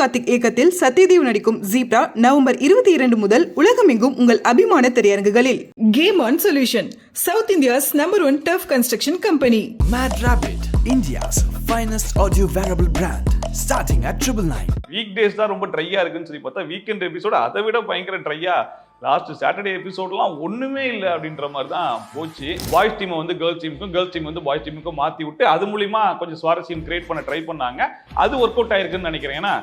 கார்த்திக் இயக்கத்தில் சத்யதேவ் நடிக்கும் zebra November 22 முதல் உலகமெங்கும் உங்கள் அபிமான திரையரங்குகளில். Game on solution, south India's #1 turf construction company. Mad Rabbit, India's finest audio wearable brand, starting at 999. Week days தான் ரொம்ப ட்ரையா இருக்குன்னு சொல்லி பார்த்தா வீக்கெண்ட் எபிசோடு அதை விட பயங்கர ட்ரையா. லாஸ்ட் சாட்டர்டே எபிசோட்லாம் ஒண்ணுமே இல்லை அப்படின்ற மாதிரி தான் போச்சு. பாய்ஸ் டீமை வந்து கேர்ள்ஸ் டீமுக்கும், கேர்ள்ஸ் டீம் வந்து பாய்ஸ் டீமுக்கும் மாற்றி விட்டு அது மூலியமா கொஞ்சம் சுவாரஸ்யம் கிரியேட் பண்ண ட்ரை பண்ணாங்க. அது ஒர்க் அவுட் ஆயிருக்குன்னு நினைக்கிறேன். ஏன்னா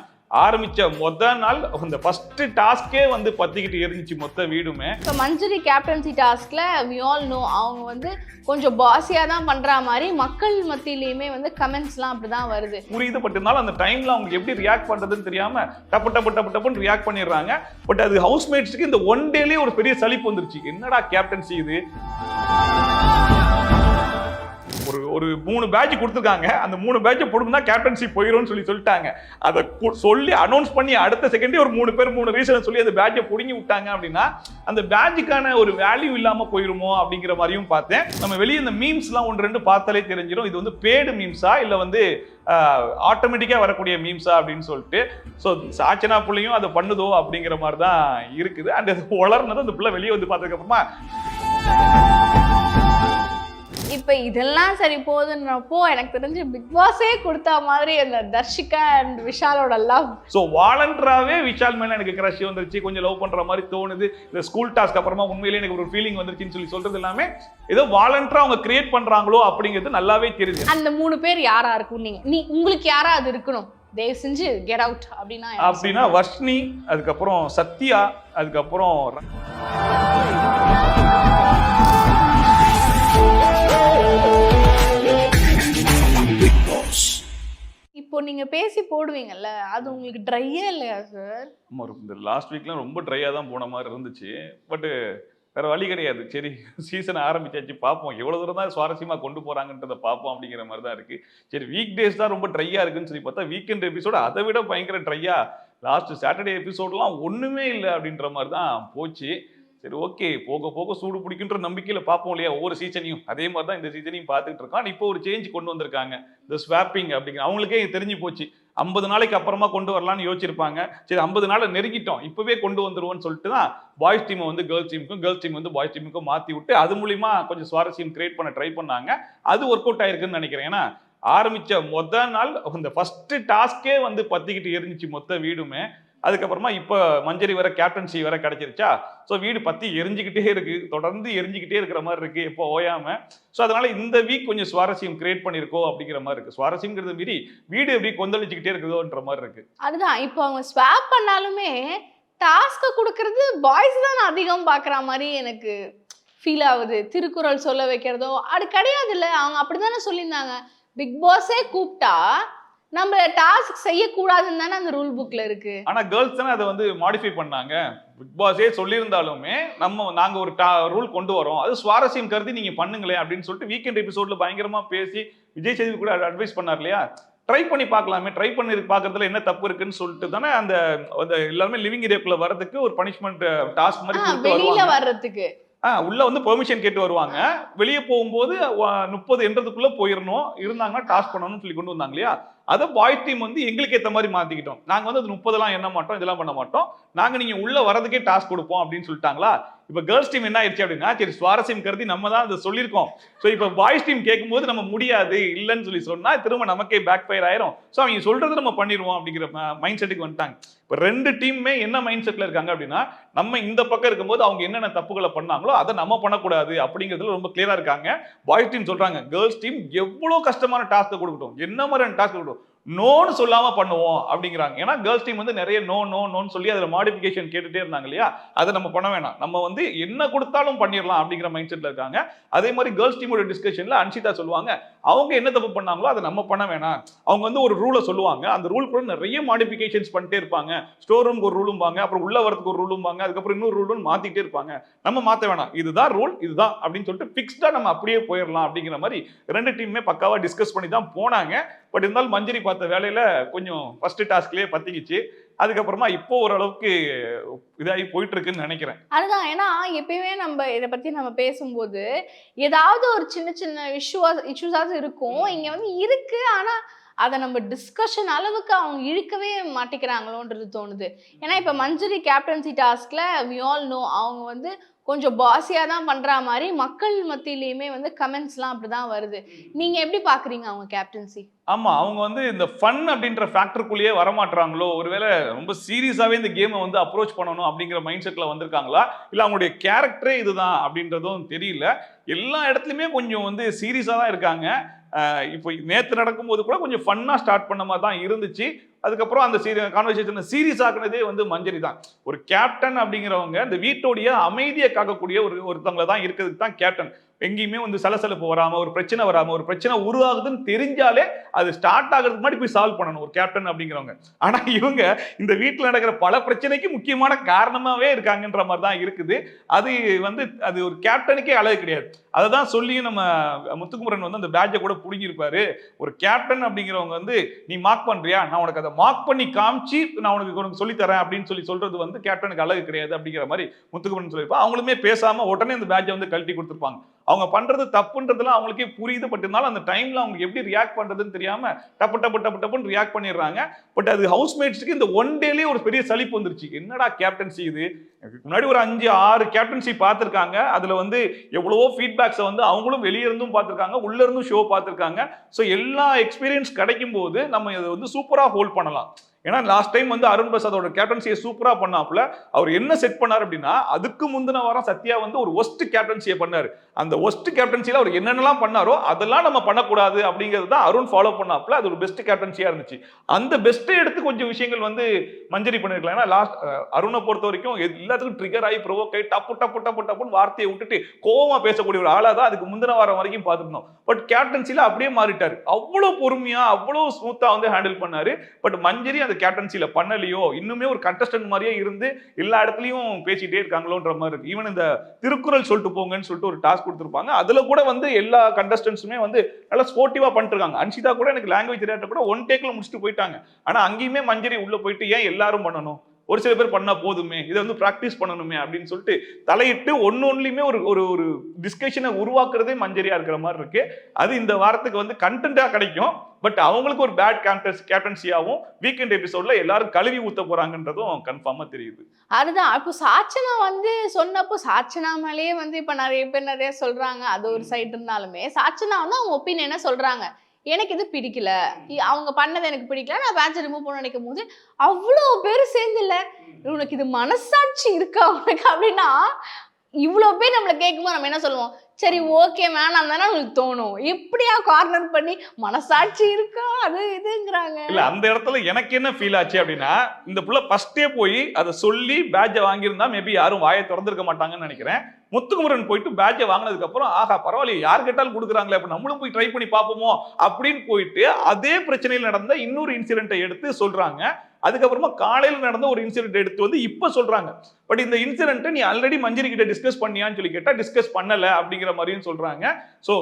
ஆரம்பிச்ச முதல் நாள் அந்த ஃபர்ஸ்ட் டாஸ்கே வந்து பத்திக்கிட்டு எரிஞ்சிச்சு மொத்த வீடுமே. ஸோ மஞ்சரி கேப்டன்சி டாஸ்க்ல வி ஆல் நோ அவங்க வந்து கொஞ்சம் பாசியாக தான் பண்ணுற மாதிரி மக்கள் மத்தியிலையுமே வந்து கமெண்ட்ஸ்லாம் அப்படி தான் வருது. புரியுது, பட் இருந்தாலும் அந்த டைம்ல அவங்க எப்படி ரியாக்ட் பண்றதுன்னு தெரியாம டப்புன்னு ரியாக்ட் பண்ணிடுறாங்க. பட் அது ஹவுஸ்மேட்ஸ்க்கு இந்த ஒன் டேலேயே ஒரு பெரிய சலிப்பு வந்துருச்சு. என்னடா கேப்டன்சி இது, ஒரு 3 பேட்ச் கொடுத்துருக்காங்க, அந்த 3 பேட்ச் போடும்னா கேப்டன்சி போயிடும்னு சொல்லிட்டாங்க. அதை சொல்லி அனௌன்ஸ் பண்ணி அடுத்த செகண்டே ஒரு 3 பேர் 3 ரீசன் சொல்லி அந்த பேட்சை புடுங்கி விட்டாங்க. அப்படின்னா அந்த பேட்சுக்கான ஒரு வேல்யூ இல்லாம போயிருமோ அப்படிங்கிற மாதிரியும் பார்த்தேன். நம்ம வெளியே இந்த மீம்ஸ்லாம் 1-2 பார்த்தாலே தெரிஞ்சிடும் இது வந்து பேடு மீம்ஸா இல்லை வந்து ஆட்டோமேட்டிக்கா வரக்கூடிய மீம்ஸா அப்படின்னு சொல்லிட்டு. ஸோ சாச்சனா பிள்ளையும் அதை பண்ணுதோ அப்படிங்கிற மாதிரி தான் இருக்குது. அண்ட் அது வளர்னது அந்த பிள்ளை வெளியே வந்து பார்த்ததுக்கு அப்புறமா இப்போ இதெல்லாம் சரி போகுதுன்றப்போ எனக்கு தெரிஞ்சு பிக் பாஸே கொடுத்த மாதிரி அந்த தர்ஷிகா அண்ட் விஷாலோட லவ். ஸோ வாலண்டராகவே விஷால் மேலே எனக்கு கிரஷ் வந்துருச்சு, கொஞ்சம் லவ் பண்ணுற மாதிரி தோணுது. இந்த ஸ்கூல் டாஸ்க் அப்புறமா உண்மையிலேயே எனக்கு ஒரு ஃபீலிங் வந்துருச்சுன்னு சொல்றது எல்லாமே ஏதோ வாலண்டரா அவங்க கிரியேட் பண்றாங்களோ அப்படிங்கிறது நல்லாவே தெரியுது. அந்த 3 பேர் யாரா இருக்கும், நீ உங்களுக்கு யாரா அது இருக்கணும், தயவு செஞ்சு கெட் அவுட் அப்படின்னா வர்ஷினி, அதுக்கப்புறம் சத்யா, அதுக்கப்புறம் இப்போ நீங்க பேசி போடுவீங்கல்ல, அது உங்களுக்கு ட்ரையே இல்லையா சார்? இந்த லாஸ்ட் வீக்லாம் ரொம்ப ட்ரையா தான் போன மாதிரி இருந்துச்சு. பட் வேற வழி கிடையாது. சரி, சீசன் ஆரம்பிச்சாச்சு, பார்ப்போம் எவ்வளவு தூரம் தான் சுவாரஸ்யமா கொண்டு போறாங்கன்றதை பார்ப்போம் அப்படிங்கிற மாதிரி தான் இருக்கு. சரி, வீக் டேஸ் தான் ரொம்ப ட்ரையா இருக்குன்னு சொல்லி பார்த்தா வீக்கெண்ட் எபிசோடு அதை விட பயங்கர ட்ரையா. லாஸ்ட் சாட்டர்டே எபிசோட்லாம் ஒண்ணுமே இல்லை அப்படின்ற மாதிரி தான் போச்சு. சரி, ஓகே, போக போக சூடு பிடிக்குன்ற நம்பிக்கையில பார்ப்போம் இல்லையா ஒவ்வொரு சீசனையும். அதே மாதிரி தான் இந்த சீசனையும் பார்த்துட்டு இருக்கோம். இப்போ ஒரு சேஞ்ச் கொண்டு வந்திருக்காங்க, இந்த ஸ்வாப்பிங் அப்படிங்கிற. அவங்களுக்கே தெரிஞ்சு போச்சு 50 நாளைக்கு அப்புறமா கொண்டு வரலாம்னு யோசிச்சிருப்பாங்க. சரி, 50 நாளை நெருங்கிட்டோம், இப்பவே கொண்டு வந்துருவோம்னு சொல்லிட்டு தான் பாய்ஸ் டீமை வந்து கேர்ள்ஸ் டீமுக்கும், கேர்ள்ஸ் டீம் வந்து பாய்ஸ் டீமுக்கும் மாற்றி விட்டு அது மூலியமா கொஞ்சம் சுவாரஸ்யம் கிரியேட் பண்ண ட்ரை பண்ணாங்க. அது ஒர்க் அவுட் ஆயிருக்குன்னு நினைக்கிறேன். ஏன்னா ஆரம்பிச்ச முதல் நாள் அந்த ஃபர்ஸ்ட் டாஸ்கே வந்து பத்திக்கிட்டு எரிஞ்சிச்சு மொத்த வீடுமே. அதுக்கப்புறமா இப்போ மஞ்சரி வர கேப்டன்சி வர கிடைச்சிருச்சா. ஸோ வீடு பத்தி எரிஞ்சுக்கிட்டே இருக்கு, தொடர்ந்து எரிஞ்சுக்கிட்டே இருக்கிற மாதிரி இருக்கு எப்போ ஓயாம. ஸோ அதனால இந்த வீக் கொஞ்சம் சுவாரஸ்யம் கிரியேட் பண்ணிருக்கோ அப்படிங்கிற மாதிரி இருக்கு. சுவாரஸ்யங்கிறது மீறி வீடு எப்படி கொந்தளிச்சுக்கிட்டே இருக்குதோன்ற மாதிரி இருக்கு. அதுதான் இப்போ அவங்க ஸ்வாப் பண்ணாலுமே டாஸ்க் கொடுக்கறது பாய்ஸ் தான் அதிகம் பார்க்குற மாதிரி எனக்கு ஃபீல் ஆகுது. திருக்குறள் சொல்ல வைக்கிறதோ அது கிடையாது இல்லை, அவங்க அப்படிதானே சொல்லியிருந்தாங்க. பிக் பாஸே கூப்பிட்டா நம்ம டாஸ்க் செய்யக்கூடாதுன்னு தானே அந்த ரூல் புக்ல இருக்கு. ஆனா கேர்ள்ஸ் தானே அதை வந்து மாடிஃபை பண்ணாங்க. பிக் பாஸே சொல்லியிருந்தாலுமே நாங்க ஒரு ரூல் கொண்டு வரோம், அது சுவாரஸ்யம் கருதி நீங்க பண்ணுங்களேன் அப்படின்னு சொல்லிட்டு வீக்கெண்ட் எபிசோட்ல பயங்கரமா பேசி விஜய் சேதுபதி கூட அட்வைஸ் பண்ணார் இல்லையா. ட்ரை பண்ணி பார்க்கலாமே, ட்ரை பண்ணி பார்க்கறதுல என்ன தப்பு இருக்குன்னு சொல்லிட்டு தானே அந்த எல்லாருமே லிவிங் ஏரியாக்குள்ள வர்றதுக்கு ஒரு பனிஷ்மெண்ட் டாஸ்க் மாதிரி வெளியில வர்றதுக்கு உள்ள வந்து பெர்மிஷன் கேட்டு வருவாங்க. வெளியே போகும்போது 30 என்றதுக்குள்ள போயிடணும், இருந்தாங்கன்னா டாஸ்க் பண்ணணும்னு சொல்லி கொண்டு வந்தாங்க இல்லையா. அதை பாய்ஸ் டீம் வந்து எங்களுக்கு ஏற்ற மாதிரி மாத்திக்கிட்டோம். நாங்க வந்து அது 30 எண்ண மாட்டோம், இதெல்லாம் பண்ண மாட்டோம், நாங்க நீங்க உள்ள வரதுக்கே டாஸ்க் கொடுப்போம் அப்படின்னு சொல்லிட்டாங்களா. இப்ப கேர்ள்ஸ் டீம் என்ன ஆயிடுச்சு அப்படின்னா, சரி சுவாரஸ்யம் கருதி நம்ம தான் அதை சொல்லியிருக்கோம். ஸோ இப்போ பாய்ஸ் டீம் கேட்கும்போது நம்ம முடியாது இல்லைன்னு சொல்லி சொன்னா திரும்ப நமக்கே பேக் ஃபயர் ஆயிரும். ஸோ அவங்க சொல்றது நம்ம பண்ணிடுவோம் அப்படிங்கிற மைண்ட் செட்டுக்கு வந்துட்டாங்க. இப்போ 2 டீமுமே என்ன மைண்ட் செட்ல இருக்காங்க அப்படின்னா, நம்ம இந்த பக்கம் இருக்கும்போது அவங்க என்னென்ன தப்புகளை பண்ணாங்களோ அதை நம்ம பண்ணக்கூடாது அப்படிங்கிறதுல ரொம்ப கிளியரா இருக்காங்க. பாய்ஸ் டீம் சொல்றாங்க கேர்ள்ஸ் டீம் எவ்வளவு கஷ்டமான டாஸ்க் கொடுக்கட்டும், என்ன மாதிரியான டாஸ்க் கொடுக்கட்டும், நோன்னு சொல்லாம பண்ணுவோம் அப்படிங்கிறாங்க. ஏன்னா கேர்ள்ஸ் டீம் வந்து நிறைய நோன்னு சொல்லி அதுல மாடிஃபிகேஷன் கேட்டுட்டே இருந்தாங்க இல்லையா. அதை நம்ம பண்ண வேணாம், நம்ம வந்து என்ன கொடுத்தாலும் பண்ணிடலாம் அப்படிங்கிற மைண்ட் செட்ல இருக்காங்க. அதே மாதிரி கேர்ள்ஸ் டீமோட டிஸ்கஷன்ல அன்ஷிதா சொல்லுவாங்க அவங்க என்ன தப்பு பண்ணாங்களோ அதை நம்ம பண்ண வேணாம். அவங்க வந்து ஒரு ரூலை சொல்லுவாங்க, அந்த ரூல் கூட நிறைய மாடிஃபிகேஷன்ஸ் பண்ணிட்டே இருப்பாங்க. ஸ்டோர் ரூம்க்கு ஒரு ரூலும் வாங்க, அப்புறம் உள்ள வரதுக்கு ஒரு ரூலும் வாங்க, அதுக்கப்புறம் இன்னொரு ரூலும் மாத்திட்டே இருப்பாங்க. நம்ம மாத்த வேணாம், இதுதான் ரூல், இதுதான் அப்படின்னு சொல்லிட்டு பிக்ஸ்டா நம்ம அப்படியே போயிடலாம் அப்படிங்கிற மாதிரி 2 டீமுமே பக்காவா டிஸ்கஸ் பண்ணி தான் போனாங்க. பட் இருந்தாலும் மஞ்சரி பார்த்த வேலையில கொஞ்சம் ஃபர்ஸ்ட் டாஸ்க்லயே பத்திக்கிச்சு. அதுக்கப்புறமா இப்போ ஓரளவுக்கு இதாகி போயிட்டு இருக்குன்னு நினைக்கிறேன். அதுதான், ஏன்னா எப்பயுமே நம்ம இதை பத்தி நம்ம பேசும்போது ஏதாவது ஒரு சின்ன சின்ன இஷ்யூஸாவது இருக்கும். இங்க வந்து இருக்கு, ஆனா அதை நம்ம டிஸ்கஷன் அளவுக்கு அவங்க இழுக்கவே மாட்டேங்கிறாங்களோன்றது தோணுது. ஏன்னா இப்போ மஞ்சரி கேப்டன்சி டாஸ்க்ல வி ஆல் நோ அவங்க வந்து கொஞ்சம் பாசியாக தான் பண்ணுற மாதிரி மக்கள் மத்தியிலையுமே வந்து கமெண்ட்ஸ்லாம் அப்படி தான் வருது. நீங்கள் எப்படி பார்க்குறீங்க அவங்க கேப்டன்சி? ஆமா, அவங்க வந்து இந்த ஃபன் அப்படின்ற ஃபேக்டருக்குள்ளேயே வரமாட்டாங்களோ, ஒருவேளை ரொம்ப சீரியஸாவே இந்த கேமை வந்து அப்ரோச் பண்ணணும் அப்படிங்கிற மைண்ட் செட்ல வந்திருக்காங்களா, இல்ல அவங்களுடைய கேரக்டரே இதுதான் அப்படின்றதும் தெரியல. எல்லா இடத்துலயுமே கொஞ்சம் வந்து சீரியஸா தான் இருக்காங்க. இப்போ நேற்று நடக்கும்போது கூட கொஞ்சம் ஃபன்னா ஸ்டார்ட் பண்ண மாதிரி தான் இருந்துச்சு. அதுக்கப்புறம் அந்த கான்வர்சேஷன் சீரியஸ் ஆக்குனதே வந்து மஞ்சரி தான். ஒரு கேப்டன் அப்படிங்கிறவங்க இந்த வீட்டோடைய அமைதியை காக்கக்கூடிய ஒருத்தவங்க தான் இருக்கிறதுக்கு தான் கேப்டன். எங்கேயுமே வந்து சலசலப்பு வராம, ஒரு பிரச்சனை வராம, ஒரு பிரச்சனை உருவாகுதுன்னு தெரிஞ்சாலே அது ஸ்டார்ட் ஆகிறதுக்கு முன்னாடி போய் சால்வ் பண்ணணும் ஒரு கேப்டன் அப்படிங்கிறவங்க. ஆனா இவங்க இந்த வீட்டில் நடக்கிற பல பிரச்சனைக்கு முக்கியமான காரணமாவே இருக்காங்கன்ற மாதிரி தான் இருக்குது. அது ஒரு கேப்டனுக்கே அழகு கிடையாது. அதை தான் சொல்லியும் நம்ம முத்துக்குமரன் வந்து அந்த பேட்சை கூட புடுங்கியிருப்பாரு. ஒரு கேப்டன் அப்படிங்கிறவங்க வந்து நீ மார்க் பண்றியா, நான் உனக்கு அதை மார்க் பண்ணி காமிச்சு நான் உனக்கு சொல்லித்தரேன் அப்படின்னு சொல்றது வந்து கேப்டனுக்கு அழகு கிடையாது அப்படிங்கிற மாதிரி முத்துக்குமரன் சொல்லியிருப்பாங்க. அவங்களுமே பேசாம உடனே அந்த பேட்சை வந்து கழட்டி கொடுத்துருப்பாங்க. அவங்க பண்றது தப்புன்றதுலாம் அவங்களுக்கே புரியுது. பட் இருந்தாலும் அந்த டைம்ல அவங்க எப்படி ரியாக்ட் பண்றதுன்னு தெரியாம டப்புன்னு ரியாக்ட் பண்ணிடுறாங்க. பட் அது ஹவுஸ்மேட்ஸ்க்கு இந்த ஒன் டேலயே ஒரு பெரிய சலிப்பு வந்துருச்சு. என்னடா கேப்டன்சி இது, முன்னாடி ஒரு 5-6 கேப்டன்சி பார்த்திருக்காங்க. அதுல வந்து எவ்வளவோ ஃபீட்பேக்ஸை வந்து அவங்களும் வெளியே இருந்தும் பார்த்திருக்காங்க, உள்ள இருந்தும் ஷோ பார்த்திருக்காங்க. ஸோ எல்லா எக்ஸ்பீரியன்ஸ் கிடைக்கும் போது நம்ம இதை வந்து சூப்பரா ஹோல்ட் பண்ணலாம். ஏன்னா லாஸ்ட் டைம் வந்து அருண் பிரசாதோட கேப்டன்சியை சூப்பரா பண்ணாப்புல. அவர் என்ன செட் பண்ணார் அப்படின்னா, அதுக்கு முந்தின வாரம் சத்யா வந்து ஒரு ஒஸ்ட் கேப்டன்சியை பண்ணாரு. அந்த ஒஸ்ட் கேப்டன்சியில அவர் என்னென்னலாம் பண்ணாரோ அதெல்லாம் நம்ம பண்ணக்கூடாது அப்படிங்கிறது தான் அருண் ஃபாலோ பண்ணாப்புல. அது ஒரு பெஸ்ட் கேப்டன்சியா இருந்துச்சு. அந்த பெஸ்ட்டை எடுத்து கொஞ்சம் விஷயங்கள் வந்து மஞ்சரி பண்ணிருக்கலாம். ஏன்னா லாஸ்ட் அருணை பொறுத்த வரைக்கும் எல்லாத்துக்கும் ட்ரிகர் ஆகி ப்ரோவோக் ஆகி டப்புன்னு வார்த்தையை விட்டுட்டு கோவமா பேசக்கூடிய ஒரு ஆளா தான் அதுக்கு முந்தின வாரம் வரைக்கும் பார்த்துருந்தோம். பட் கேப்டன்சியில அப்படியே மாறிட்டாரு. அவ்வளவு பொறுமையா அவ்வளவு ஸ்மூத்தா வந்து ஹேண்டில் பண்ணாரு. பட் மஞ்சரி அந்த கேப்டன்சில பண்ணலையோ, இன்னுமே ஒரு கண்டஸ்டன்ட் மாதிரியே இருந்து எல்லா இடத்துலயும் பேசிட்டே இருக்காங்களோன்ற மாதிரி இருக்கு. ஈவன் இந்த திருக்குறள் சொல்லிட்டு போங்கன்னு சொல்லிட்டு ஒரு டாஸ்க் கொடுத்துருப்பாங்க. அதுல கூட வந்து எல்லா கண்டஸ்டன்ஸுமே வந்து நல்லா ஸ்போர்ட்டிவா பண்ணிட்டு இருக்காங்க. அன்ஷிதா கூட எனக்கு லாங்குவேஜ் தெரியாத கூட ஒன் டேக்ல முடிச்சுட்டு போயிட்டாங்க. ஆனா அங்கேயுமே மஞ்சரி உள்ள போயிட்டு ஏன் எல்லாரும் பண்ணணும், ஒரு சில பேர் பண்ணா போதுமே, இதை வந்து பிராக்டிஸ் பண்ணணுமே அப்படின்னு சொல்லிட்டு தலையிட்டு ஒன்னொன்னுலயுமே ஒரு டிஸ்கஷனை உருவாக்குறதே மஞ்சரியா இருக்கிற மாதிரி இருக்கு. அது இந்த வாரத்துக்கு வந்து கண்டென்ட்டா கிடைக்கும். பட் அவங்களுக்கு ஒரு பேட் கேப்டன்சியாவும் வீக்கெண்ட் எபிசோட்ல எல்லாரும் கழுவி ஊத்த போறாங்கன்றதும் கன்ஃபார்மா தெரியுது. அதுதான் இப்போ சாச்சனா வந்து சொன்னப்போ சாச்சனா மேலேயே வந்து இப்போ நிறைய பேர் நிறைய சொல்றாங்க. அது ஒரு சைடு இருந்தாலுமே சாச்சனா வந்து அவங்க ஒப்பீனியனை சொல்றாங்க. எனக்கு இது பிடிக்கல, அவங்க பண்ணது எனக்கு பிடிக்கல, நான் பேட்சை ரிமூவ் பண்ண நினைக்கும் போது அவ்வளோ பேர் சேர்ந்து இல்ல உனக்கு இது மனசாட்சி இருக்கா உனக்கு அப்படின்னா, இவ்வளோ பேர் நம்மளை கேட்கும்போது நம்ம என்ன சொல்லுவோம், சரி ஓகே வேணாம் தானே உங்களுக்கு தோணும். எப்படியா கார்னர் பண்ணி மனசாட்சி இருக்கா அது இதுங்கிறாங்க. இல்ல அந்த இடத்துல எனக்கு என்ன ஃபீல் ஆச்சு அப்படின்னா, இந்த புள்ள ஃபர்ஸ்டே போய் அதை சொல்லி பேட்சை வாங்கியிருந்தா மேபி யாரும் வாயை திறந்திருக்க மாட்டாங்கன்னு நினைக்கிறேன். முத்துக்குமரன் போயிட்டு பேட்சை வாங்கினதுக்கு அப்புறம் ஆஹா பரவாயில்ல யார் கேட்டாலும் கொடுக்குறாங்களே, அப்ப நம்மளும் போய் ட்ரை பண்ணி பார்ப்போமோ அப்படின்னு போயிட்டு அதே பிரச்சனையில் நடந்த இன்னொரு இன்சிடென்ட்டை எடுத்து சொல்றாங்க. அதுக்கப்புறமா காலையில் நடந்த ஒரு இன்சிடென்ட் எடுத்து வந்து இப்ப சொல்றாங்க. பட் இந்த இன்சிடென்ட்டை நீ ஆல்ரெடி மஞ்சரி கிட்ட டிஸ்கஸ் பண்ணியான்னு சொல்லி கேட்டா டிஸ்கஸ் பண்ணல அப்படிங்கிற மாதிரியும் சொல்றாங்க. ஸோ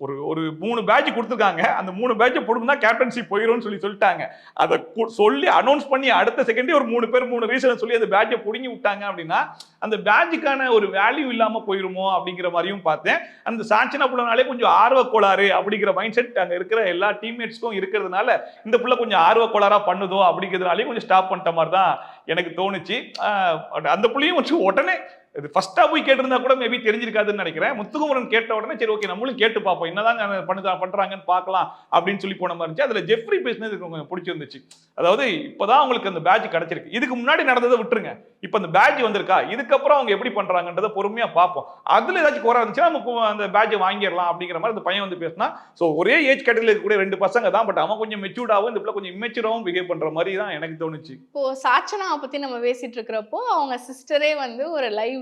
ஒரு 3 பேட்ச் கொடுத்துருக்காங்க. அந்த 3 பேட்சை போடுனா கேப்டன்சி போயிடும்னு சொல்லிட்டாங்க. அதை சொல்லி அனௌன்ஸ் பண்ணி அடுத்த செகண்டே ஒரு 3 பேர் 3 ரீசன் சொல்லி அந்த பேட்சை புடுங்கி விட்டாங்க அப்படின்னா அந்த பேட்சுக்கான ஒரு வேல்யூ இல்லாம போயிருமோ அப்படிங்கிற மாதிரியும் பார்த்தேன். அந்த சாச்சனா புள்ளனாலே கொஞ்சம் ஆர்வக்கோளாறு அப்படிங்கிற மைண்ட் செட் அங்க இருக்கிற எல்லா டீம்மேட்ஸ்க்கும் இருக்கிறதுனால இந்த புள்ள கொஞ்சம் ஆர்வக்கோளாரா பண்ணுதோ அப்படிங்கிறதுனாலே கொஞ்சம் ஸ்டாப் பண்ணிட்ட மாதிரி தான் எனக்கு தோணுச்சு. அந்த புள்ளியும் உடனே இது ஃபர்ஸ்டா போய் கேட்டிருந்தா கூட மேபி தெரிஞ்சிருக்காதுன்னு நினைக்கிறேன். முத்துக்குமரன் கேட்ட உடனே சரி ஓகே நம்மளும் கேட்டு பார்ப்போம் என்னதான் பண்றாங்கன்னு பார்க்கலாம் அப்படின்னு சொல்லி போன மாதிரி இருந்துச்சு. அதுல ஜெஃப்ரி பேசினது கொஞ்சம் பிடிச்சிருந்துச்சு. அதாவது இப்பதான் அவங்களுக்கு அந்த பேட்ச் கிடைச்சிருக்கு. இதுக்கு முன்னாடி நடந்ததை விட்டுருங்க, இப்ப அந்த பேட்ச் வந்திருக்கா, இதுக்கப்புறம் அவங்க எப்படி பண்றாங்கன்றத பொறுமையா பார்ப்போம். அதுல ஏதாச்சும் குறை இருந்துச்சுன்னா நம்ம அந்த பேட்சை வாங்கிடலாம் அப்படிங்கிற மாதிரி அந்த பையன் வந்து பேசினா. ஸோ ஒரே ஏஜ் கேட்டகரியில் இருக்கக்கூடிய 2 பசங்க தான். பட் அவன் கொஞ்சம் மெச்சூர்டாகவும் இந்த பிள்ளை கொஞ்சம் இம்மெச்சூராகவும் பிஹேவ் பண்ற மாதிரி தான் எனக்கு தோணுச்சு. இப்போ சாச்சனாவை பத்தி நம்ம பேசிட்டு இருக்கிறப்போ அவங்க சிஸ்டரே வந்து ஒரு லைவ்ல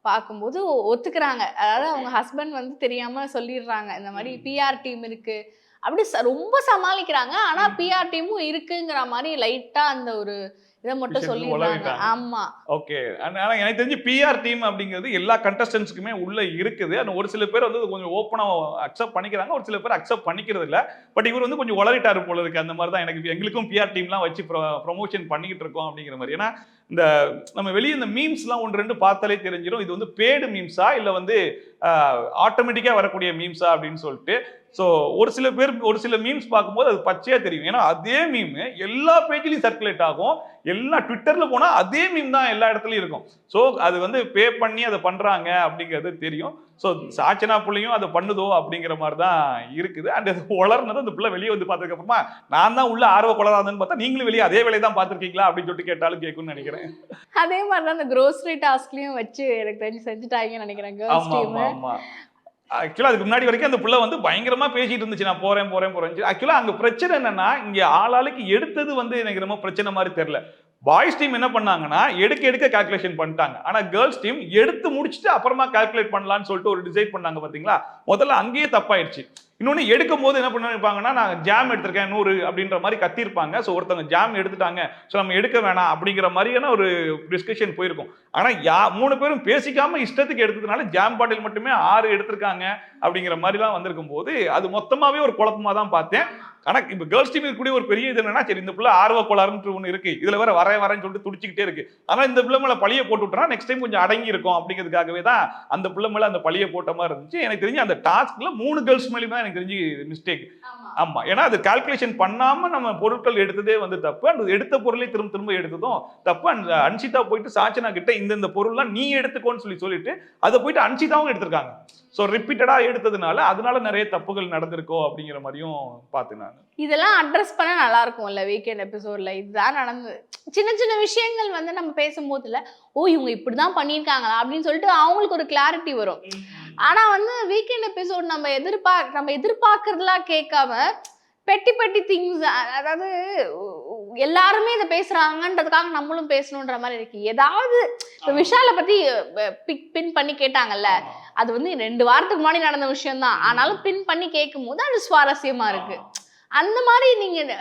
பார்க்கும்போது ஒத்துக்கிறாங்க. அதாவது அவங்க ஹஸ்பண்ட் வந்து தெரியாம சொல்லிடுறாங்க இந்த மாதிரி பிஆர் டீம் இருக்கு அப்படி ரொம்ப சமாளிக்கிறாங்க. ஆனா பிஆர் டீமும் இருக்குங்கிற மாதிரி லைட்டா அந்த ஒரு இதை மட்டும் சொல்லிடுறாங்க. ஆமா ஓகே. ஆனா எனக்கு தெரிஞ்சு பிஆர் டீம் அப்படிங்கிறது எல்லா கண்டஸ்டன்ட்ஸ்க்குமே உள்ள இருக்குது. ஆனா ஒரு சில பேர் வந்து கொஞ்சம் ஓப்பனா அக்செப்ட் பண்ணிக்கிறாங்க, ஒரு சில பேர் அக்செப்ட் பண்ணிக்கிறது இல்ல. பட் இவர் வந்து கொஞ்சம் உளறிட்டாரு போல இருக்கு. அந்த மாதிரி தான் எங்களுக்கும் பிஆர் டீம்லாம் வச்சு ப்ரொமோஷன் பண்ணிக்கிட்டு இருக்கோம் அப்படிங்கிற மாதிரி. ஏன்னா இந்த நம்ம வெளியே இந்த மீம்ஸ்லாம் 1-2 பார்த்தாலே தெரிஞ்சிடும் இது வந்து பேடு மீம்ஸா இல்லை வந்து ஆட்டோமேட்டிக்காக வரக்கூடிய மீம்ஸா அப்படின்னு சொல்லிட்டு. ஸோ ஒரு சில மீம்ஸ் பார்க்கும்போது அது பச்சையா தெரியும். ஏன்னா அதே மீம் எல்லா பேஜ்லயும் சர்க்குலேட் ஆகும், எல்லா ட்விட்டர்ல போனா அதே மீம் தான் எல்லா இடத்துலயும் இருக்கும். ஸோ அது வந்து பே பண்ணி அதை பண்றாங்க அப்படிங்கிறது தெரியும். ஸோ சாச்சனா பிள்ளையும் அதை பண்ணுதோ அப்படிங்கிற மாதிரி தான் இருக்குது. அண்ட் அது வளர்னது அந்த பிள்ளை வெளியே வந்து பார்த்ததுக்கு அப்புறமா நான் தான் உள்ள ஆர்வ கொளராதுன்னு பார்த்தா நீங்களும் வெளியே அதே வேலையை தான் பார்த்துருக்கீங்களா அப்படின்னு சொல்லிட்டு கேட்டாலும் கேட்கும்னு நினைக்கிறேன். அதே மாதிரி தான் அந்த க்ரோசரி டாஸ்க்லயும் வச்சு எனக்கு தெரிஞ்சு செஞ்சுட்டாங்கன்னு நினைக்கிறேன் கேர்ள்ஸ் டீம். ஆமா. ஆக்சுவலா அதுக்கு முன்னாடி வரைக்கும் அந்த பிள்ளை வந்து பயங்கரமா பேசிட்டு இருந்துச்சு, நான் போறேன். ஆக்சுவலா அங்க பிரச்சனை என்னன்னா, இங்க ஆளாளுக்கு எடுத்தது வந்து எனக்கு ரொம்ப பிரச்சனை மாதிரி தெரியல. பாய்ஸ் டீம் என்ன பண்ணாங்கன்னா எடுக்க கால்குலேஷன் பண்ணிட்டாங்க. ஆனா கேர்ள்ஸ் டீம் எடுத்து முடிச்சுட்டு அப்புறமா கால்குலேட் பண்ணலாம்னு சொல்லிட்டு ஒரு டிசைட் பண்ணாங்க பாத்தீங்களா. முதல்ல அங்கேயே தப்பாயிடுச்சு. இன்னொன்னு எடுக்கும் போது என்ன பண்ணிருப்பாங்கன்னா, நான் ஜாம் எடுத்திருக்கேன் 100 அப்படின்ற மாதிரி கத்திருப்பாங்க. ஸோ ஒருத்தவங்க ஜாம் எடுத்துட்டாங்க, ஸோ நம்ம எடுக்க வேணாம் அப்படிங்கிற மாதிரியான ஒரு டிஸ்கஷன் போயிருக்கும். ஆனா 3 பேரும் பேசிக்காம இஷ்டத்துக்கு எடுத்ததுனால ஜாம் பாட்டில் மட்டுமே 6 எடுத்திருக்காங்க அப்படிங்கிற மாதிரிலாம் வந்திருக்கும் போது அது மொத்தமாவே ஒரு குழப்பமா தான் பார்த்தேன். ஆனா இப்ப கேர்ள்ஸ் டீம் இருக்கக்கூடிய ஒரு பெரிய இது என்னன்னா, சரி இந்த பிள்ளை ஆர்வ கோளாறுன்னு ஒன்று இருக்கு, இதுல வேற வரேன்னு சொல்லிட்டு துடிச்சுக்கிட்டே இருக்கு. ஆனா இந்த பிள்ளை மேல பழிய போட்டு விட்டா நெக்ஸ்ட் டைம் கொஞ்சம் அடங்கி இருக்கும் அப்படிங்கிறதுக்காகவே தான் அந்த பிள்ளை மேல அந்த பழிய போட்ட மாதிரி இருந்துச்சு. எனக்கு தெரிஞ்சு அந்த டாஸ்க்ல 3 கேர்ள்ஸ் மேலேயும் தான் எனக்கு தெரிஞ்சு மிஸ்டேக். ஆமா, ஏன்னா அது கால்குலேஷன் பண்ணாம நம்ம பொருட்கள் எடுத்ததே வந்து தப்பு. அந்த எடுத்த பொருளை திரும்ப எடுத்ததும் தப்பு. அந்த அன்ஷிதா போயிட்டு சாச்சனா கிட்ட இந்த பொருள்லாம் நீ எடுத்துக்கோன்னு சொல்லிட்டு அதை போயிட்டு அன்ஷிதாவும் எடுத்திருக்காங்க. ஸோ ரிப்பீட்டடா எடுத்ததுனால அதனால நிறைய தப்புகள் நடந்திருக்கோ அப்படிங்கிற மாதிரியும் பார்த்தேன் நான். இதெல்லாம் அட்ரஸ் பண்ண நல்லா இருக்கும்ல வீக்கெண்ட் எபிசோட்ல. இதுதான் நடந்தது. சின்ன விஷயங்கள் வந்து நம்ம பேசும்போதுல ஓ இவங்க இப்படிதான் பண்ணியிருக்காங்களா அப்படின்னு சொல்லிட்டு அவங்களுக்கு ஒரு கிளாரிட்டி வரும். ஆனா வந்து வீக்கெண்ட் எபிசோட் நம்ம எதிர்பார்க்கறதுலாம் கேட்காம பெட்டி திங்ஸ், அதாவது எல்லாருமே இதை பேசுறாங்கன்றதுக்காக நம்மளும் பேசணுன்ற மாதிரி இருக்கு. ஏதாவது விஷாலை பத்தி பின் பண்ணி கேட்டாங்கல்ல, அது வந்து 2 வாரத்துக்கு முன்னாடி நடந்த விஷயம் தான். ஆனாலும் பின் பண்ணி கேட்கும் போது அது சுவாரஸ்யமா இருக்கு. அந்த மாதிரி நீங்க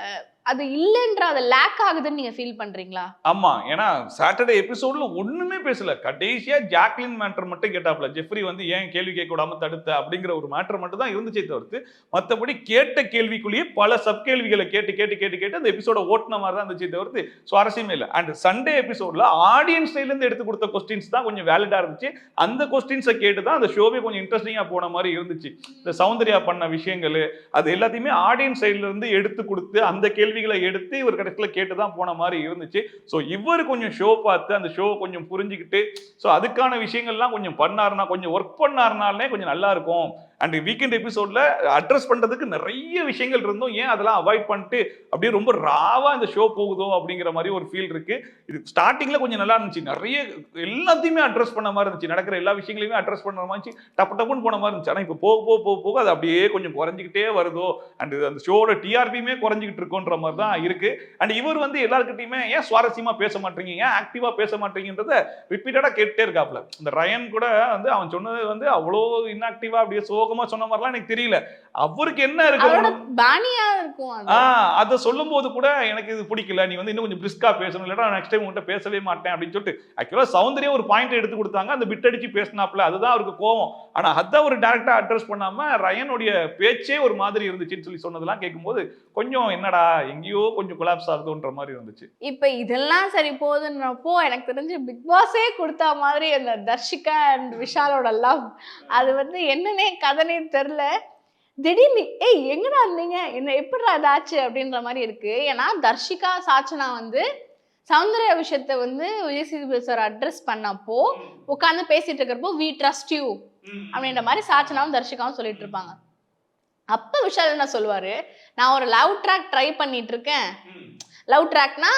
அது இல்லைன்ற அது லேக் ஆகுதுன்னு நீங்க ஃபீல் பண்றீங்களா? ஆமா, ஏன்னா சாட்டர்டே எபிசோட்ல ஒண்ணுமே பேசல. கடைசியா ஜாக்லின் மேட்டர் மட்டும் கேட்டாப்ல. ஜெஃப்ரி வந்து ஏன் கேள்வி கேட்க விடாம தடுத்த அப்படிங்கிற ஒரு மேட்டர் மட்டும் தான் இருந்துச்சே தவிர்த்து மற்றபடி கேட்ட கேள்விக்குள்ளேயே பல சப் கேள்விகளை கேட்டு அந்த எபிசோட ஓட்டின மாதிரி தான் இருந்துச்சே தவிர்த்து சுவாரஸ்யமே இல்லை. அண்ட் சண்டே எபிசோட்ல ஆடியன்ஸ் சைட்ல இருந்து எடுத்து கொடுத்த கொஸ்டின்ஸ் தான் கொஞ்சம் வேலிடா இருந்துச்சு. அந்த கொஸ்டின்ஸை கேட்டு தான் அந்த ஷோவே கொஞ்சம் இன்ட்ரெஸ்டிங்கா போன மாதிரி இருந்துச்சு. இந்த சௌந்தர்யா பண்ண விஷயங்கள் அது எல்லாத்தையுமே ஆடியன்ஸ் சைட்ல இருந்து எடுத்து கொடுத்து அந்த கேள்விகளை எடுத்து இவர் கடைசியில் கேட்டுதான் போன மாதிரி இருந்துச்சு. ஸோ இவர் கொஞ்சம் ஷோ பார்த்து அந்த ஷோ கொஞ்சம் புரிஞ்சுக்கிட்டு ஸோ அதுக்கான விஷயங்கள்லாம் கொஞ்சம் பண்ணாருன்னா, கொஞ்சம் ஒர்க் பண்ணாருனாலே கொஞ்சம் நல்லா இருக்கும். அண்ட் வீக்கெண்ட் எபிசோட்ல அட்ரஸ் பண்றதுக்கு நிறைய விஷயங்கள் இருந்தும் ஏன் அதெல்லாம் அவாய்ட் பண்ணிட்டு அப்படியே ரொம்ப ராவா இந்த ஷோ போகுதோ அப்படிங்கிற மாதிரி ஒரு ஃபீல் இருக்கு. இது ஸ்டார்டிங்ல கொஞ்சம் நல்லா இருந்துச்சு, நிறைய எல்லாத்தையுமே அட்ரஸ் பண்ண மாதிரி இருந்துச்சு, நடக்கிற எல்லா விஷயங்களையுமே அட்ரஸ் பண்ண மாதிரி டப்புன்னு போன மாதிரி இருந்துச்சு. ஆனா இப்போ போக அது அப்படியே கொஞ்சம் குறைஞ்சிக்கிட்டே வருதோ அண்ட் அந்த ஷோட டிஆர்பியுமே குறைஞ்சிக்கிட்டு இருக்கோன்ற மாதிரி தான் இருக்கு. அண்ட் இவர் வந்து எல்லாருக்கிட்டையுமே ஏன் சுவாரஸ்யமா பேச மாட்டீங்க, ஏன் ஆக்டிவா பேச மாட்டீங்கன்றத ரிப்பீட்டடா கேட்டே இருக்காப்ல. இந்த ரயன் கூட வந்து அவன் சொன்னது வந்து அவ்வளோ இன்ஆக்டிவா அப்படியே சொன்ன மாதிரிலாம் எனக்கு தெரியல. அவருக்கு என்ன இருக்கு அதை சொல்லும் போது கூட எனக்கு இது பிடிக்கல, நீ வந்து இன்னும் கொஞ்சம் பிரிஸ்கா பேசணும், இல்லைன்னா நெக்ஸ்ட் டைம் உங்கள்கிட்ட பேசவே மாட்டேன் அப்படின்னு சொல்லிட்டு ஆக்சுவலா சௌந்தர்யா ஒரு பாயிண்ட் எடுத்து கொடுத்தாங்க, அந்த பிட் அடிச்சு பேசினாப்ல, அதுதான் அவருக்கு கோவம். ஆனா அதான் ஒரு டைரக்டா அட்ரஸ் பண்ணாம ரயனுடைய பேச்சே ஒரு மாதிரி இருந்துச்சுன்னு சொல்லி சொன்னதெல்லாம் கேட்கும்போது கொஞ்சம் என்னடா எங்கேயோ கொஞ்சம் கொலாப்ஸ் ஆகுதுன்ற மாதிரி இருந்துச்சு. இப்ப இதெல்லாம் சரி போகுதுன்றப்போ எனக்கு தெரிஞ்சு பிக் பாஸே கொடுத்த மாதிரி அந்த தர்ஷிகா அண்ட் விஷாலோட லவ் அது வந்து என்னன்னே கதனே தெரியல. திடீர்னு எங்கடா இருந்தீங்க, என்ன எப்படிடா இதாச்சு அப்படின்ற மாதிரி இருக்கு. ஏன்னா தர்ஷிகா சாச்சனா வந்து சௌந்தர்யா விஷயத்த வந்து விஜய் சேதுபதி சார் அட்ரஸ் பண்ணப்போ உட்காந்து பேசிட்டு இருக்கிறப்போ வி ட்ரஸ்ட் யூ அப்படின்ற மாதிரி சாச்சனாவும் தர்ஷிகாவும் சொல்லிட்டு இருப்பாங்க. அப்ப விஷால் என்ன சொல்லுவாரு, நான் ஒரு லவ் ட்ராக் ட்ரை பண்ணிட்டு இருக்கேன், லவ் ட்ராக்னா